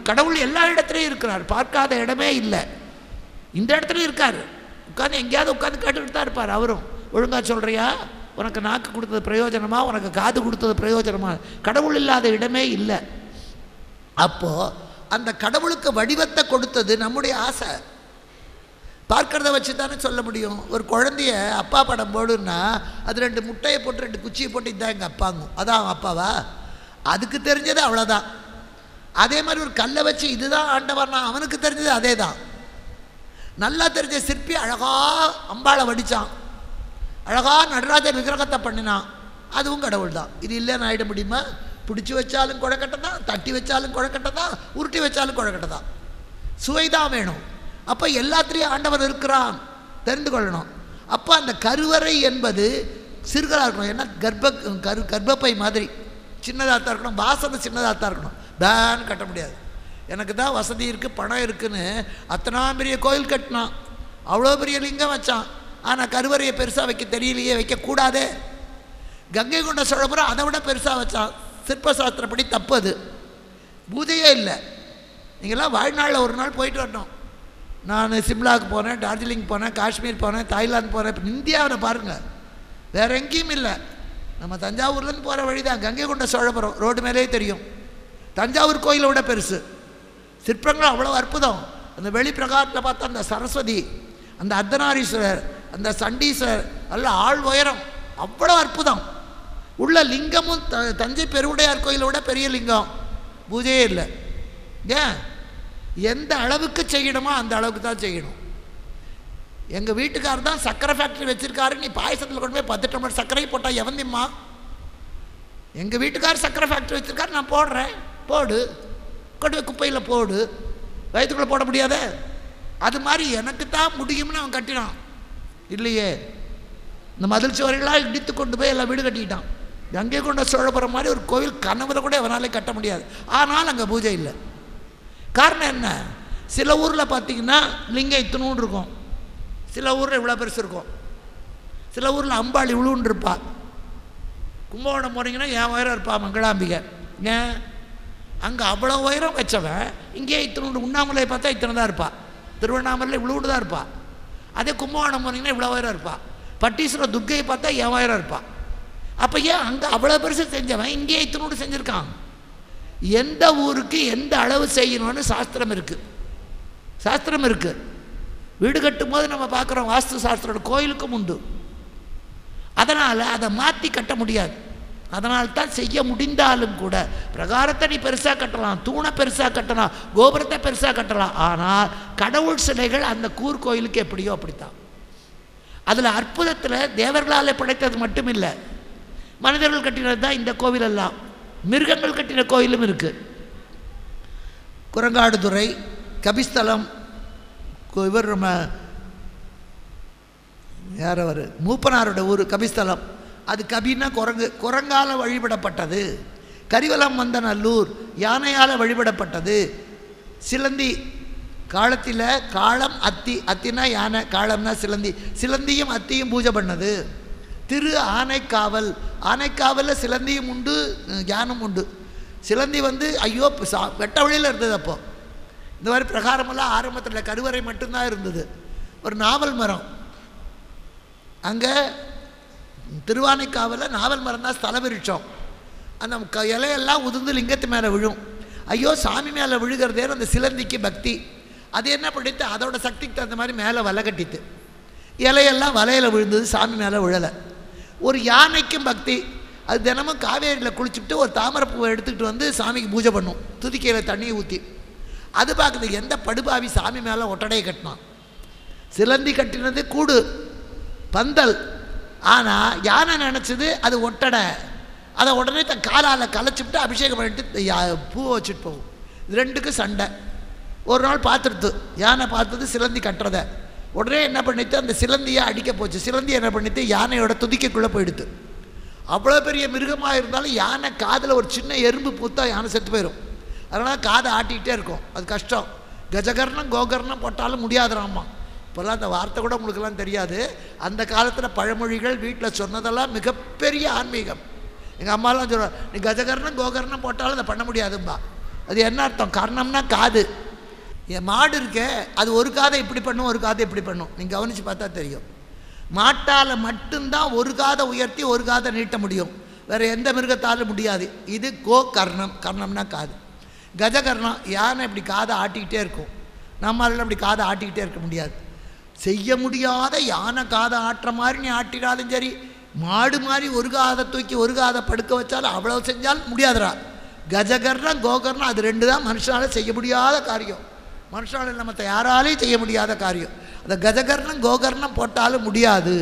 கடவுள் எல்லா இடத்துலையும் இருக்கிறார், பார்க்காத இடமே இல்லை. இந்த இடத்துலையும் இருக்கார். உட்காந்து எங்கேயாவது உட்காந்து கேட்டுக்கிட்டு தான் இருப்பார். அவரும் ஒழுங்காக சொல்கிறியா, உனக்கு நாக்கு கொடுத்தது பிரயோஜனமா, உனக்கு காது கொடுத்தது பிரயோஜனமா? கடவுள் இல்லாத இடமே இல்லை. அப்போது அந்த கடவுளுக்கு வடிவத்தை கொடுத்தது நம்முடைய ஆசை. பார்க்கறத வச்சு தானே சொல்ல முடியும். ஒரு குழந்தைய அப்பா படம் போடுன்னா அது 2 முட்டையை போட்டு 2 குச்சியை போட்டு இதான் எங்கள் அப்பாங்கும், அதான் அவன் அப்பாவா? அதுக்கு தெரிஞ்சது அவ்வளோதான். அதே மாதிரி ஒரு கல்லை வச்சு இதுதான் ஆண்டவர்னா அவனுக்கு தெரிஞ்சது அதே தான். நல்லா தெரிஞ்ச சிற்பி அழகாக அம்பாளை வடித்தான், அழகாக நடராஜர் விக்கிரகத்தை பண்ணினான், அதுவும் கடவுள் தான். இது இல்லைன்னு ஆகிட முடியுமா? பிடிச்சி வச்சாலும் குழக்கட்டை தான், தட்டி வச்சாலும் குழக்கட்டை தான், உருட்டி வச்சாலும் குழக்கட்டை தான். சுவை தான் வேணும். அப்போ எல்லாத்திலையும் ஆண்டவர் இருக்கிறான் தெரிந்து கொள்ளணும். அப்போ அந்த கருவறை என்பது சிறுகளாக இருக்கணும். ஏன்னா கர்ப்பப்பை மாதிரி சின்னதாக தான் இருக்கணும், வாசனை சின்னதாக தான் இருக்கணும். பேன் கட்ட முடியாது. எனக்கு தான் வசதி இருக்குது, பணம் இருக்குதுன்னு அத்தனை பெரிய கோயில் கட்டினான், அவ்வளோ பெரிய லிங்கம் வச்சான். ஆனால் கருவறையை பெருசாக வைக்க தெரியலையே, வைக்கக்கூடாதே. கங்கை கொண்ட சோழபுரம் அதை விட பெருசாக வச்சான். சிற்பசாஸ்திரப்படி தப்பு அது, பூஜையே இல்லை. நீங்கள்லாம் வாழ்நாளில் ஒரு நாள் போயிட்டு வரணும். நான் சிம்லாவுக்கு போனேன், டார்ஜிலிங் போனேன், காஷ்மீர் போனேன், தாய்லாந்து போனேன். இப்போ இந்தியாவில் பாருங்கள், வேறு எங்கேயும் இல்லை. நம்ம தஞ்சாவூர்லேருந்து போகிற வழி தான் கங்கை கொண்ட சோழபுரம், ரோடு மேலே தெரியும். தஞ்சாவூர் கோயிலை விட பெருசு. சிற்பங்கள் அவ்வளோ அற்புதம். அந்த வெளி பிரகாரத்தில் பார்த்தா அந்த சரஸ்வதி, அந்த அர்த்தநாரீஸ்வரர், அந்த சண்டீஸ்வரர் எல்லாம் ஆள் உயரம், அவ்வளோ அற்புதம். உள்ள லிங்கமும் தஞ்சை பெருவுடையார் கோயிலை விட பெரிய லிங்கம், பூஜையே இல்லை. ஏன்? எந்த அளவுக்கு செய்யணுமோ அந்த அளவுக்கு தான் செய்யணும். எங்கள் வீட்டுக்காரர் தான் சர்க்கரை ஃபேக்ட்ரி வச்சுருக்காரு, நீ பாயசத்தில் கொண்டு போய் 10 டம்ளர் சர்க்கரை போட்டால் எவந்திம்மா? எங்கள் வீட்டுக்காரர் சர்க்கரை ஃபேக்ட்ரி வச்சுருக்காரு, நான் போடுறேன், போடு, கொண்டு போய் குப்பையில் போடு, வயிற்றுக்குள்ளே போட முடியாத? அது மாதிரி எனக்கு தான் முடியும்னு அவன் கட்டினான் இல்லையே. இந்த மதில் சுவர்களாக இடித்து கொண்டு போய் எல்லாம் வீடு கட்டிக்கிட்டான். கங்கை கொண்ட சோழபுரம் மாதிரி ஒரு கோவில் கனவுல கூட அவனாலே கட்ட முடியாது. ஆனால் அங்கே பூஜை இல்லை. காரணம் என்ன? சில ஊரில் பார்த்தீங்கன்னா லிங்கம் இத்தனூன்னு இருக்கும், சில ஊரில் இவ்வளோ பெருசு இருக்கும், சில ஊரில் அம்பாள் இவ்வளோன்னு இருப்பா. கும்பகோணம் போனீங்கன்னா என் உயரம் இருப்பா மங்களாம்பிகை. ஏன்? அங்கே அவ்வளோ உயரம் வச்சவன் இங்கே இத்தனூண்டு. உண்ணாமலை பார்த்தா இத்தனை தான் இருப்பா, திருவண்ணாமலையில் இவ்வளோண்டு தான் இருப்பா. அதே கும்பகோணம் போனீங்கன்னா இவ்வளோ உயரம் இருப்பா. பட்டீஸ்வரர் துர்க்கையை பார்த்தா என் உயரம் இருப்பா. அப்போ ஏன் அங்கே அவ்வளோ பெருசு செஞ்சவன் இங்கே இத்தனூண்டு செஞ்சுருக்கான்? எந்த ஊருக்கு எந்த அளவு செய்யணும்னு சாஸ்திரம் இருக்குது, சாஸ்திரம் இருக்குது. வீடு கட்டும் போது நம்ம பார்க்குறோம் வாஸ்து சாஸ்திரோட, கோயிலுக்கும் உண்டு. அதனால் அதை மாற்றி கட்ட முடியாது. அதனால்தான் செய்ய முடிந்தாலும் கூட பிரகாரத்தை நீ பெருசாக கட்டலாம், தூணை பெருசாக கட்டலாம், கோபுரத்தை பெருசாக கட்டலாம். ஆனால் கடவுள் சிலைகள் அந்த கூர் கோயிலுக்கு எப்படியோ அப்படித்தான். அதில் அற்புதத்தில் தேவர்களால் படைத்தது மட்டும் இல்லை, மனிதர்கள் கட்டினது தான் இந்த கோவிலெல்லாம். மிருகங்கள் கட்டின கோயிலும் இருக்குது. குரங்காடுதுறை, கபிஸ்தலம், இவர் நம்ம யார் அவர் மூப்பனாரோட ஊர் கபிஸ்தலம். அது கபின்னா குரங்கு, குரங்கால வழிபடப்பட்டது. கரிவலம் வந்த நல்லூர் யானையால் வழிபடப்பட்டது. சிலந்தி காலத்தில் காலம், அத்தி, அத்தினா யானை, காலம்னா சிலந்தி, சிலந்தியும் அத்தியும் பூஜை பண்ணது. திரு ஆனைக்காவல், ஆனைக்காவலில் சிலந்தியும் உண்டு, யானும் உண்டு. சிலந்தி வந்து ஐயோ வெட்ட வழியில் இருந்தது. அப்போது இந்த மாதிரி பிரகாரமெல்லாம் ஆரம்பத்தில் கருவறை மட்டும்தான் இருந்தது. ஒரு நாவல் மரம், அங்கே திருவானைக்காவலில் நாவல் மரம் தான் ஸ்தல விருட்சம். அந்த இலையெல்லாம் உதிர்ந்து லிங்கத்து மேலே விழும். ஐயோ சாமி மேலே விழுகிறதே அந்த சிலந்திக்கு பக்தி. அது என்ன பண்ணிட்டு அதோட சக்திக்கு தகுந்த மாதிரி மேலே வலை கட்டித்து, இலையெல்லாம் வலையில் விழுந்தது, சாமி மேலே விழலை. ஒரு யானைக்கும் பக்தி, அது தினமும் காவேரியில் குளிச்சுட்டு ஒரு தாமரைப்பூவை எடுத்துக்கிட்டு வந்து சாமிக்கு பூஜை பண்ணும், துதிக்கையில் தண்ணியை ஊற்றி. அது பார்க்குது எந்த படுபாவி சாமி மேலே ஒட்டடையை கட்டினான். சிலந்தி கட்டினது கூடு பந்தல், ஆனால் யானை நினச்சது அது ஒட்டடை. அதை உடனே தன் காலால் கலைச்சிவிட்டு அபிஷேகம் பண்ணிட்டு பூவை வச்சுட்டு போகும். இது ரெண்டுக்கும் சண்டை. ஒரு நாள் பார்த்துடுது, யானை பார்த்தது சிலந்தி கட்டுறதை. உடனே என்ன பண்ணிட்டு அந்த சிலந்தியை அடிக்க போச்சு. சிலந்தி என்ன பண்ணிட்டு யானையோட துதிக்கைக்குள்ளே போயிடுது. அவ்வளோ பெரிய மிருகமாக இருந்தாலும் யானை காதில் ஒரு சின்ன எறும்பு பூத்தா யானை செத்து போயிடும். அதனால் காதை ஆட்டிக்கிட்டே இருக்கும், அது கஷ்டம். கஜகர்ணம் கோகர்ணம் போட்டாலும் முடியாதுறாம்மா. இப்போல்லாம் அந்த வார்த்தை கூட உங்களுக்கெல்லாம் தெரியாது. அந்த காலத்தில் பழமொழிகள் வீட்டில் சொன்னதெல்லாம் மிகப்பெரிய ஆன்மீகம். எங்கள் அம்மாலாம் சொல்லுவாள், நீ கஜகர்ணம் கோகர்ணம் போட்டாலும் அதை பண்ண முடியாதும்பா. அது என்ன அர்த்தம்? கர்ணம்னா காது. என் மாடு இருக்கே, அது ஒரு காதை இப்படி பண்ணும், ஒரு காதை இப்படி பண்ணும். நீங்கள் கவனித்து பார்த்தா தெரியும். மாட்டால் மட்டும்தான் ஒரு காதை உயர்த்தி ஒரு காதை நீட்ட முடியும், வேறு எந்த மிருகத்தாலும் முடியாது. இது கர்ணம். கர்ணம்னா காது. கஜகர்ணம் யானை இப்படி காதை ஆட்டிக்கிட்டே இருக்கும். நம்மளால் அப்படி காதை ஆட்டிக்கிட்டே இருக்க முடியாது. செய்ய முடியாத யானை காதை ஆட்டுற மாதிரி நீ ஆட்டினாலும் சரி, மாடு மாதிரி ஒரு காதை தூக்கி ஒரு காதை படுக்க வச்சாலும் அவ்வளோ செஞ்சாலும் முடியாதுடா. கஜகர்ணம் கோகர்ணம் அது ரெண்டு தான் மனுஷனால் செய்ய முடியாத காரியம். மனுஷனால் நம்ம யாராலையும் செய்ய முடியாத காரியம். அந்த கஜகர்ணம் கோகர்ணம் போட்டாலும் முடியாது.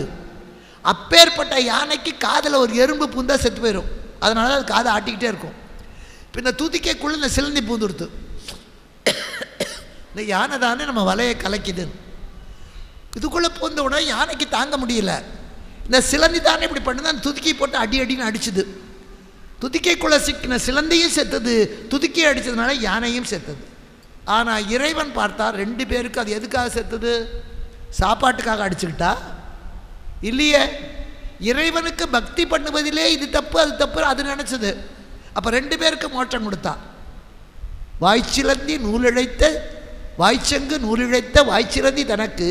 அப்பேற்பட்ட யானைக்கு காதில் ஒரு எறும்பு பூந்தா செத்து போயிடும். அதனால அது காதை ஆட்டிக்கிட்டே இருக்கும். இப்போ இந்த தூத்திக்கைக்குள்ளே இந்த சிலந்தி பூந்துடுத்து. இந்த யானை தானே நம்ம வலையை கலைக்குது. இதுக்குள்ளே பூந்த உடனே யானைக்கு தாங்க முடியல. இந்த சிலந்தி தானே இப்படி பண்ணுது, அந்த துதிக்கை போட்டு அடி அடின்னு அடிச்சுது. துதிக்கைக்குள்ளே சிக்கின சிலந்தியும் செத்தது, துதிக்கையை அடித்ததுனால யானையும் செத்தது. ஆனால் இறைவன் பார்த்தா ரெண்டு பேருக்கு அது எதுக்காக செத்தது? சாப்பாட்டுக்காக அடிச்சுக்கிட்டா இல்லையே. இறைவனுக்கு பக்தி பண்ணுவதிலே இது தப்பு அது தப்பு அது நினச்சது. அப்போ ரெண்டு பேருக்கு மோட்சம் கொடுத்தா. வாய்ச்சிலந்தி நூலிழைத்த வாய்ச்சங்கு நூலிழைத்த வாய்ச்சிலந்தி தனக்கு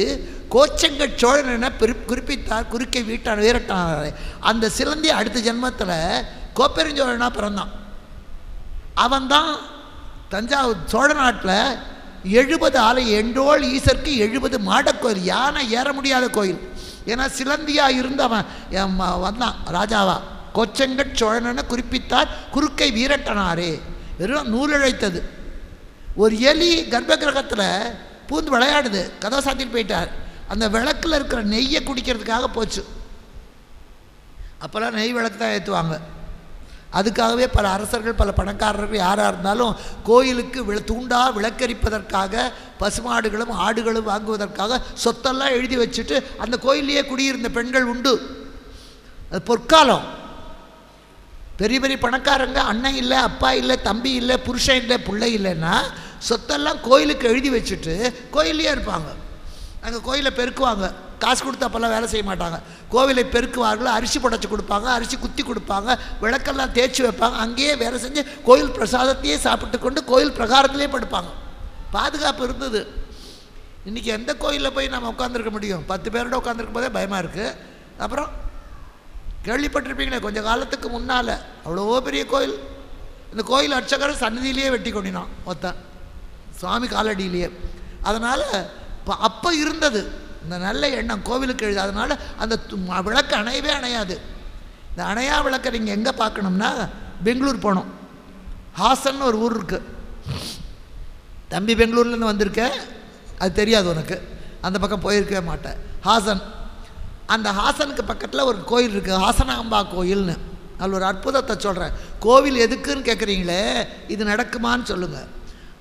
கோச்சங்க சோழன் என குறிப்பித்தார் குறுக்கை வீட்டான் வீரட்டான. அந்த சிலந்தி அடுத்த ஜென்மத்தில் கோப்பெருஞ்சோழனாக பிறந்தான். அவன்தான் தஞ்சாவூர் சோழ நாட்டில் 70 ஆலயம் எண்டோள் ஈசருக்கு 70 மாடக்கோயில், யானை ஏற முடியாத கோயில். ஏன்னா சிலந்தியாக இருந்தவன் வந்தான் ராஜாவா. கோச்சங்கட் சோழன குறிப்பித்தார் குறுக்கை வீரட்டனாரே. வெறும் நூலிழைத்தது. ஒரு எலி கர்ப்ப கிரகத்தில் பூந்து விளையாடுது, கதவை சாத்திட்டு போயிட்டார். அந்த விளக்கில் இருக்கிற நெய்யை குடிக்கிறதுக்காக போச்சு. அப்போல்லாம் நெய் விளக்கு தான் ஏற்றுவாங்க. அதுக்காகவே பல அரசர்கள் பல பணக்காரர்கள் யாராக இருந்தாலும் கோயிலுக்கு தூண்டா விளக்கரிப்பதற்காக பசுமாடுகளும் ஆடுகளும் வாங்குவதற்காக சொத்தெல்லாம் எழுதி வச்சுட்டு அந்த கோயிலையே குடியிருந்த பெண்கள் உண்டு. அது பொற்காலம். பெரிய பெரிய பணக்காரங்க அண்ணன் இல்லை, அப்பா இல்லை, தம்பி இல்லை, புருஷன் இல்லை, பிள்ளை இல்லைன்னா சொத்தெல்லாம் கோயிலுக்கு எழுதி வச்சுட்டு கோயிலே இருப்பாங்க. அங்கே கோயிலை பெருக்குவாங்க. காசு கொடுத்து அப்போல்லாம் வேலை செய்ய மாட்டாங்க. கோவிலை பெருக்குவார்கள், அரிசி புடைச்சி கொடுப்பாங்க, அரிசி குத்தி கொடுப்பாங்க, விளக்கெல்லாம் தேய்ச்சி வைப்பாங்க. அங்கேயே வேலை செஞ்சு கோயில் பிரசாதத்தையே சாப்பிட்டு கொண்டு கோயில் பிரகாரத்திலே படுப்பாங்க. பாதுகாப்பு இருந்தது. இன்றைக்கி எந்த கோயிலில் போய் நம்ம உட்காந்துருக்க முடியும்? 10 பேரோட உட்காந்துருக்கும் போதே பயமாக இருக்குது. அப்புறம் கேள்விப்பட்டிருப்பீங்களே, கொஞ்சம் காலத்துக்கு முன்னால் அவ்வளோ பெரிய கோயில், இந்த கோயில் அர்ச்சகர் சன்னதியிலேயே வெட்டி கொண்டினான் மொத்தம் சுவாமி காலடியிலேயே. அதனால் அப்போ இருந்தது இந்த நல்ல எண்ணம் கோவிலுக்கு எழுது. அதனால் அந்த விளக்கு அணையவே அணையாது. இந்த அணையா விளக்கை நீங்கள் எங்கே பார்க்கணும்னா பெங்களூர் போனோம். ஹாசன் ஒரு ஊர் இருக்குது. தம்பி பெங்களூர்லேருந்து வந்திருக்க, அது தெரியாது உனக்கு, அந்த பக்கம் போயிருக்கவே மாட்டேன். ஹாசன், அந்த ஹாசனுக்கு பக்கத்தில் ஒரு கோயில் இருக்குது, ஹாசனாம்பா கோயில்னு. அதில் ஒரு அற்புதத்தை சொல்கிறேன். கோவில் எதுக்குன்னு கேட்குறீங்களே, இது நடக்குமான்னு சொல்லுங்கள்.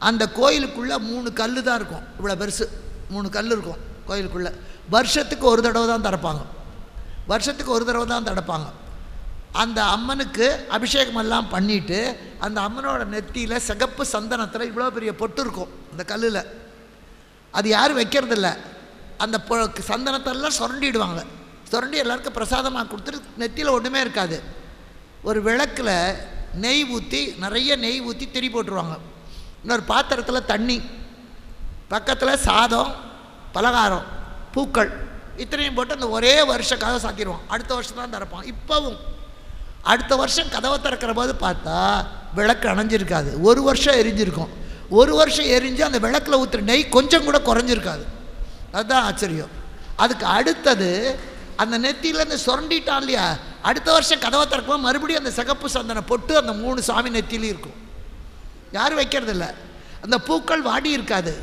அந்த கோயிலுக்குள்ளே 3 கல் தான் இருக்கும், இவ்வளோ பெருசு 3 கல் இருக்கும் கோயிலுக்குள்ளே. வருஷத்துக்கு ஒரு தடவை தான் திறப்பாங்க. வருஷத்துக்கு ஒரு தடவை தான் திறப்பாங்க. அந்த அம்மனுக்கு அபிஷேகம் எல்லாம் பண்ணிவிட்டு அந்த அம்மனோட நெத்தியில் சிகப்பு சந்தனத்தில் இவ்வளோ பெரிய பொட்டு இருக்கும் அந்த கல்லில். அது யாரும் வைக்கிறதில்ல. அந்த சந்தனத்தெல்லாம் சுரண்டிடுவாங்க. சுரண்டி எல்லாருக்கும் பிரசாதமாக கொடுத்துட்டு நெத்தியில் ஒன்றுமே இருக்காது. ஒரு விளக்கில் நெய் ஊற்றி, நிறைய நெய் ஊற்றி திரி போட்டுருவாங்க. இன்னொரு பாத்திரத்தில் தண்ணி, பக்கத்தில் சாதம், பலகாரம், பூக்கள், இத்தனையும் போட்டு அந்த ஒரே வருஷம் கதவை சாத்திடுவான். அடுத்த வருஷம் தான் திறப்பான். இப்போவும் அடுத்த வருஷம் கதவை திறக்கிற போது பார்த்தா விளக்கு அணைஞ்சிருக்காது. ஒரு வருஷம் எரிஞ்சிருக்கும். ஒரு வருஷம் எரிஞ்சு அந்த விளக்கில் ஊற்றுற நெய் கொஞ்சம் கூட குறைஞ்சிருக்காது. அதுதான் ஆச்சரியம். அதுக்கு அடுத்தது அந்த நெத்தியிலேருந்து சுரண்டிட்டான் இல்லையா, அடுத்த வருஷம் கதவை திறக்கும்போது மறுபடியும் அந்த சிகப்பு சந்தன பொட்டு அந்த 3 சாமி நெத்திலையும் இருக்கும். யாரும் வைக்கிறதில்ல. அந்த பூக்கள் வாடி இருக்காது,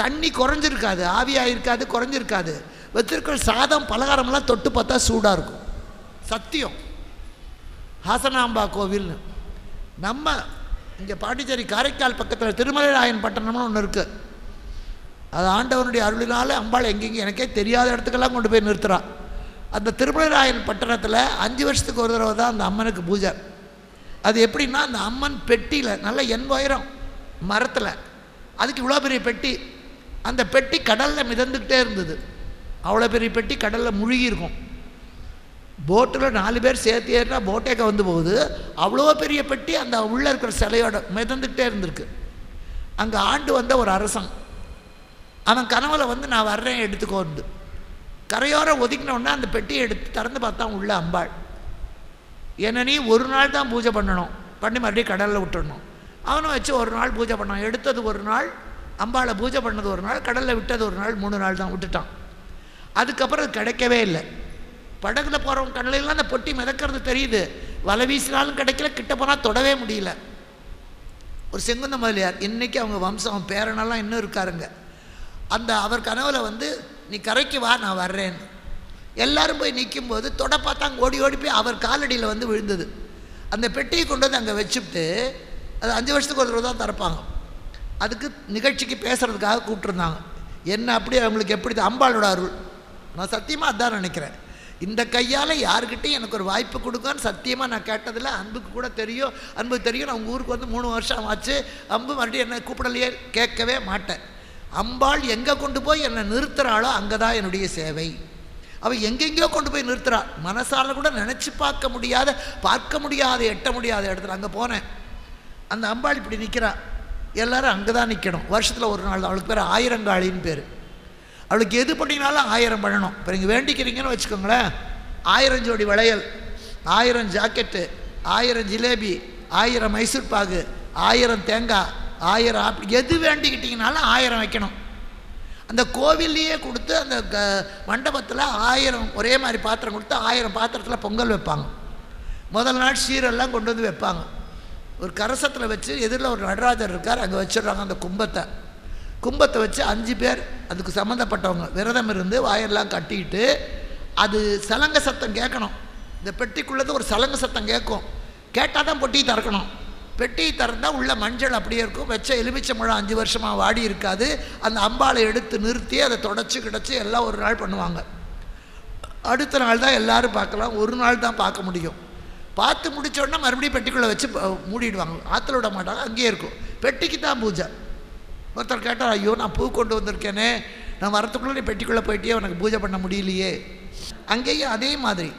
தண்ணி குறைஞ்சிருக்காது, ஆவியாக இருக்காது, குறைஞ்சிருக்காது. வச்சிருக்கிற சாதம் பலகாரம்லாம் தொட்டு பார்த்தா சூடாக இருக்கும். சத்தியம். ஹாசனாம்பா கோவில்னு நம்ம இங்கே பாண்டிச்சேரி காரைக்கால் பக்கத்தில் திருமலைராயன் பட்டணம்னு ஒன்று இருக்குது. அது ஆண்டவனுடைய அருளினால் அம்பாள் எங்கெங்கே எனக்கே தெரியாத இடத்துக்கெல்லாம் கொண்டு போய் நிறுத்துகிறான். அந்த திருமலைராயன் பட்டணத்தில் 5 வருஷத்துக்கு ஒரு தடவை தான் அந்த அம்மனுக்கு பூஜை. அது எப்படின்னா, அந்த அம்மன் பெட்டியில் நல்ல உயரம் மரத்தில், அதுக்கு இவ்வளோ பெரிய பெட்டி, அந்த பெட்டி கடலில் மிதந்துக்கிட்டே இருந்தது. அவ்வளோ பெரிய பெட்டி கடலில் முழுகி இருக்கும். போட்டில் 4 பேர் சேர்த்து ஏறினா போட்டே வந்து போகுது. அவ்வளோ பெரிய பெட்டி அந்த உள்ளே இருக்கிற சிலையோட மிதந்துக்கிட்டே இருந்திருக்கு. அங்கே ஆண்டு வந்த ஒரு அரசன், அவன் கனவுல வந்து நான் வர்றேன் எடுத்துக்கோண்டு. கரையோரம் ஒதுக்கினோடனே அந்த பெட்டியை எடுத்து திறந்து பார்த்தா உள்ள அம்பாள். என்ன நீ ஒரு நாள் தான் பூஜை பண்ணணும், பண்ணி மறுபடியும் கடலில் விட்டுடணும். அவனை வச்சு ஒரு நாள் பூஜை பண்ணான். எடுத்தது ஒரு நாள், அம்பாளை பூஜை பண்ணது ஒரு நாள், கடலில் விட்டது ஒரு நாள், 3 நாள் தான் விட்டுட்டான். அதுக்கப்புறம் அது கிடைக்கவே இல்லை. படகுல போகிறவங்க கண்ணிலெல்லாம் அந்த பொட்டி மிதக்கிறது தெரியுது, வலை வீசினாலும் கிடைக்கல, கிட்ட போனால் தொடவே முடியல. ஒரு செங்குந்த முதலியார், இன்றைக்கி அவங்க வம்சம் பேரனெல்லாம் இன்னும் இருக்காருங்க. அந்த அவர் கனவுல வந்து நீ கரைக்கு வா நான் வர்றேன்னு. எல்லாரும் போய் நிற்கும்போது தொட பார்த்தா அங்கே ஓடி ஓடி போய் அவர் காலடியில் வந்து விழுந்தது. அந்த பெட்டியை கொண்டு வந்து அங்கே வச்சுட்டு, அது 5 வருஷத்துக்கு ஒரு தடவை தான் திறப்பாங்க. அதுக்கு நிகழ்ச்சிக்கு பேசுகிறதுக்காக கூப்பிட்டுருந்தாங்க. என்ன அப்படி அவங்களுக்கு எப்படி அம்பாளோட அருள், நான் சத்தியமாக அதான் நினைக்கிறேன். இந்த கையால் யாருக்கிட்டையும் எனக்கு ஒரு வாய்ப்பு கொடுக்கான்னு சத்தியமாக நான் கேட்டதில்லை. அன்புக்கு கூட தெரியும், அன்புக்கு தெரியும். நான் உங்கள் ஊருக்கு வந்து 3 வருஷம் ஆச்சு, அன்பு மறுபடியும் என்னை கூப்பிடலையே, கேட்கவே மாட்டேன். அம்பாள் எங்கே கொண்டு போய் என்னை நிறுத்துகிறாளோ அங்கே தான் என்னுடைய சேவை. அவள் எங்கெங்கேயோ கொண்டு போய் நிறுத்துகிறாள். மனசால் கூட நினச்சி பார்க்க முடியாத எட்ட முடியாத இடத்துல அங்கே போனேன். அந்த அம்பாள் இப்படி நிற்கிறா, எல்லோரும் அங்கே தான் நிற்கணும். வருஷத்தில் ஒரு நாள் தான். அவளுக்கு பேர் ஆயிரங்காளின்னு பேர். அவளுக்கு எது பண்ணினாலும் 1000 பண்ணணும். இப்போ நீங்கள் வேண்டிக்கிறீங்கன்னு வச்சுக்கோங்களேன், 1000 ஜோடி வளையல், 1000 ஜாக்கெட்டு, 1000 ஜிலேபி, 1000 மைசூர் பாகு, 1000 தேங்காய், 1000 அப்படி எது வேண்டிக்கிட்டிங்கனாலும் 1000 வைக்கணும். அந்த கோவில்லையே கொடுத்து அந்த மண்டபத்தில் 1000 ஒரே மாதிரி பாத்திரம் கொடுத்து 1000 பாத்திரத்தில் பொங்கல் வைப்பாங்க. முதல் நாள் சீரெல்லாம் கொண்டு வந்து வைப்பாங்க. ஒரு கரசத்தில் வச்சு எதிரில் ஒரு நடராஜர் இருக்கார், அங்கே வச்சிடுறாங்க. அந்த கும்பத்தை வச்சு 5 பேர் அதுக்கு சம்மந்தப்பட்டவங்க விரதம் இருந்து வாயெல்லாம் கட்டிட்டு, அது சலங்க சத்தம் கேட்கணும். இந்த பெட்டிக்குள்ளது ஒரு சலங்க சத்தம் கேட்கும். கேட்டால் தான் பொட்டியை திறக்கணும். பெட்டியை திறந்தால் உள்ள மஞ்சள் அப்படியே இருக்கும். வச்ச எலுமிச்சம்பழம் 5 வருஷமாக வாடி இருக்காது. அந்த அம்பாளை எடுத்து நிறுத்தி அதை தொடச்சி கிடச்சி எல்லாம் ஒரு நாள் பண்ணுவாங்க. அடுத்த நாள் தான் எல்லோரும் பார்க்கலாம், ஒரு நாள் தான் பார்க்க முடியும். பார்த்து முடித்தோடனே மறுபடியும் பெட்டிக்குள்ளே வச்சு மூடிடுவாங்க. ஆற்றுல விட மாட்டாங்க, அங்கேயே இருக்கும். பெட்டிக்கு தான் பூஜை. ஒருத்தர் கேட்டால், ஐயோ நான் பூ கொண்டு வந்திருக்கேனே, நான் வரத்துக்குள்ளே நீ பெட்டிக்குள்ளே போயிட்டே உனக்கு பூஜை பண்ண முடியலையே. அங்கேயும் அதே மாதிரி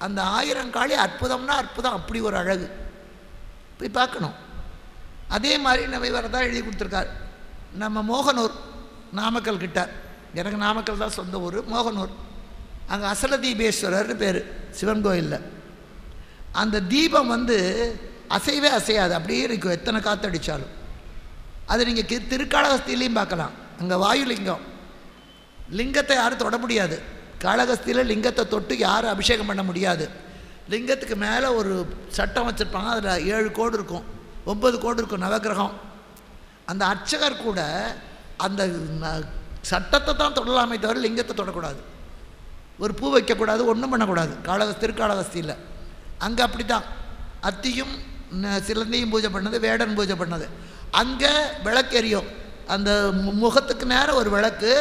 அந்த 1000 காளி அற்புதம்னா அற்புதம், அப்படி ஒரு அழகு. போய் பார்க்கணும். அதே மாதிரி நம்ம இவரை தான் எழுதி கொடுத்துருக்கார். நம்ம மோகனூர் நாமக்கல் கிட்ட, எனக்கு நாமக்கல் தான் சொந்த ஊர், மோகனூர். அங்கே அசலதீபேஸ்வரர்னு பேர் சிவன் கோயிலில். அந்த தீபம் வந்து அசைவே அசையாது, அப்படியே இருக்கும் எத்தனை காற்றடித்தாலும். அது நீங்கள் திருக்காளஹஸ்திலையும் பார்க்கலாம். அங்கே வாயுலிங்கம், லிங்கத்தை யாரும் தொட முடியாது. காளஹஸ்தியில் லிங்கத்தை தொட்டு யாரும் அபிஷேகம் பண்ண முடியாது. லிங்கத்துக்கு மேலே ஒரு சட்டம் வச்சுருப்பாங்க, அதில் 7 கோடு இருக்கும், 9 கோடு இருக்கும், நவகிரகம். அந்த அர்ச்சகர் கூட அந்த சட்டத்தை தான் தொடலாமே தவிர லிங்கத்தை தொடக்கூடாது. ஒரு பூ வைக்கக்கூடாது, ஒன்றும் பண்ணக்கூடாது. திருக்காளஹஸ்தியில் அங்கே அப்படி தான். அத்தியும் சிலந்தையும் பூஜை பண்ணது, வேடன் பூஜை பண்ணது. அங்கே விளக்கு எரியும். அந்த முகத்துக்கு நேரம் ஒரு விளக்கு,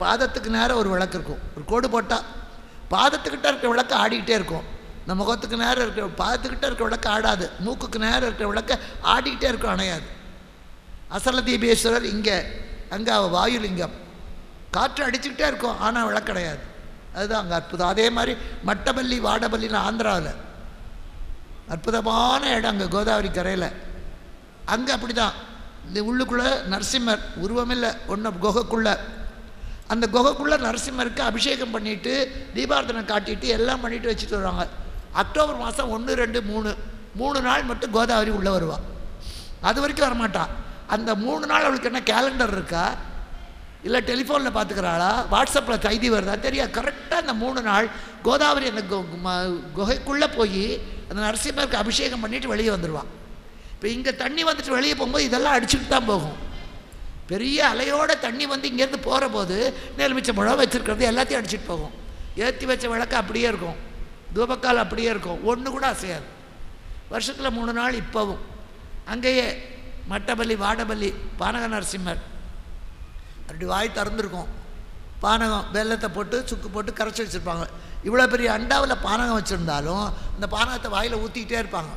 பாதத்துக்கு நேரம் ஒரு விளக்கு இருக்கும். ஒரு கோடு போட்டால் பாதத்துக்கிட்ட இருக்கிற விளக்கு ஆடிக்கிட்டே இருக்கும். இந்த முகத்துக்கு நேரம் இருக்கிற பாதத்துக்கிட்ட இருக்கிற விளக்கு ஆடாது, மூக்குக்கு நேரம் இருக்கிற விளக்கு ஆடிக்கிட்டே இருக்கும், அணையாது. அசலதீபேஸ்வரர் இங்கே, அங்கே வாயுலிங்கம். காற்று அடிச்சுக்கிட்டே இருக்கும், ஆனால் விளக்கு கிடையாது. அதுதான் அங்கே அற்புதம். அதே மாதிரி மட்டபள்ளி வாடபள்ளின்னு ஆந்திராவில் அற்புதமான இடம். அங்கே கோதாவரி கரையில் அங்கே அப்படி தான். இந்த உள்ளுக்குள்ளே நரசிம்மர் உருவமில்லை, ஒன்று குகைக்குள்ளே. அந்த குகைக்குள்ளே நரசிம்மருக்கு அபிஷேகம் பண்ணிவிட்டு தீபார்த்தனை காட்டிட்டு எல்லாம் பண்ணிவிட்டு வச்சுட்டு வருவாங்க. அக்டோபர் மாதம் 1, 2, 3 நாள் மட்டும் கோதாவரி உள்ளே வருவாள். அது வரைக்கும் வரமாட்டாள். அந்த 3 நாள் அவளுக்கு என்ன கேலண்டர் இருக்கா, இல்லை டெலிஃபோனில் பார்த்துக்கிறாளா, வாட்ஸ்அப்பில் செய்தி வருதா தெரியாது. கரெக்டாக அந்த 3 நாள் கோதாவரி அந்த குகைக்குள்ளே போய் அந்த நரசிம்மருக்கு அபிஷேகம் பண்ணிவிட்டு வெளியே வந்துடுவான். இப்போ இங்கே தண்ணி வந்துட்டு வெளியே போகும்போது இதெல்லாம் அடிச்சுட்டு தான் போகும். பெரிய அலையோட தண்ணி வந்து இங்கேருந்து போகிற போது எலுமிச்சம்பழம் வச்சுருக்கிறது எல்லாத்தையும் அடிச்சுட்டு போகும். ஏற்றி வச்ச விளக்கு அப்படியே இருக்கும், தூபக்கால் அப்படியே இருக்கும், ஒன்று கூட அசையாது. வருஷத்தில் 3 நாள் இப்போவும் அங்கேயே மட்டபள்ளி வாடபள்ளி பானக நரசிம்மர் அப்படி வாய் திறந்துருக்கும். பானகம் வெல்லத்தை போட்டு சுக்கு போட்டு கரைச்சி வச்சுருப்பாங்க. இவ்வளோ பெரிய அண்டாவில் பானகம் வச்சுருந்தாலும் அந்த பானகத்தை வாயில் ஊற்றிக்கிட்டே இருப்பாங்க.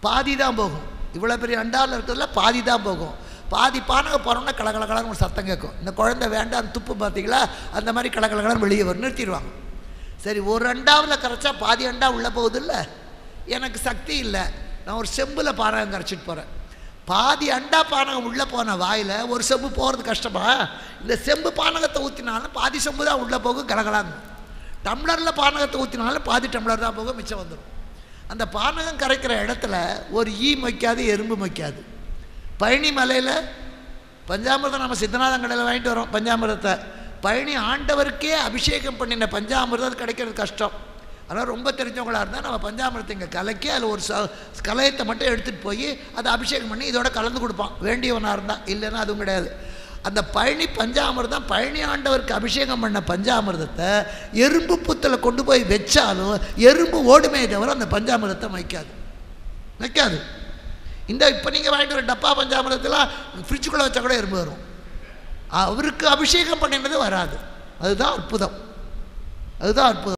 பாதி தான் போகும். இவ்வளோ பெரிய அண்டாவில் இருக்கிறதுல பாதி தான் போகும். பாதி பானகம் போகிறோம்னா கலகலகலன்னு ஒரு சத்தம் கேட்கும். இந்த குழந்தை வேண்டாம் துப்பு பார்த்தீங்களா, அந்த மாதிரி கலகலகலன்னு வெளியே வரும், நிறுத்திடுவாங்க. சரி, ஒரு அண்டாவில் கரைச்சா பாதி அண்டா உள்ளே போகுது இல்லை. எனக்கு சக்தி இல்லை, நான் ஒரு செம்பில் பானகம் கரைச்சிட்டு போகிறேன். பாதி அண்டா பானகம் உள்ளே போன வாயில் ஒரு செம்பு போகிறது கஷ்டமா? இந்த செம்பு பானகத்தை ஊற்றினாலும் பாதி செம்பு தான் உள்ளே போகும், கலகலாங்க. டம்ளரில் பானகத்தை ஊற்றினாலும் பாதி டம்ளர் தான் போகும், மிச்சம் வந்துடும். அந்த பானகம் கரைக்கிற இடத்துல ஒரு ஈ மொய்க்காது, எறும்பு மொய்க்காது. பழனி மலையில் பஞ்சாமிர்தம் நம்ம சித்தநாதன் கடையில் வாங்கிட்டு வரோம். பஞ்சாமிர்தத்தை பழனி ஆண்டவருக்கே அபிஷேகம் பண்ணின பஞ்சாமிர்தம் கிடைக்கிறது கஷ்டம். அதனால் ரொம்ப தெரிஞ்சவங்களாக இருந்தால் நம்ம பஞ்சாமிரத்தை இங்கே கலக்கி அதில் ஒரு கலையத்தை மட்டும் எடுத்துகிட்டு போய் அதை அபிஷேகம் பண்ணி இதோட கலந்து கொடுப்பான் வேண்டியவனாக இருந்தால். இல்லைன்னா அதுவும் கிடையாது. அந்த பழனி பஞ்சாமிர்தம், பழனி ஆண்டவருக்கு அபிஷேகம் பண்ண பஞ்சாமிர்தத்தை எறும்பு புத்தில் கொண்டு போய் வச்சாலும் எறும்பு ஓடுமே தவிர அந்த பஞ்சாமிர்தத்தை வைக்காது. இந்த இப்போ நீங்கள் வாங்கிட்டு வர டப்பா பஞ்சாமிர்தத்தில் ஃப்ரிட்ஜுக்குள்ளே வச்சா கூட எறும்பு வரும். அவருக்கு அபிஷேகம் பண்ணினது வராது. அதுதான் அற்புதம்.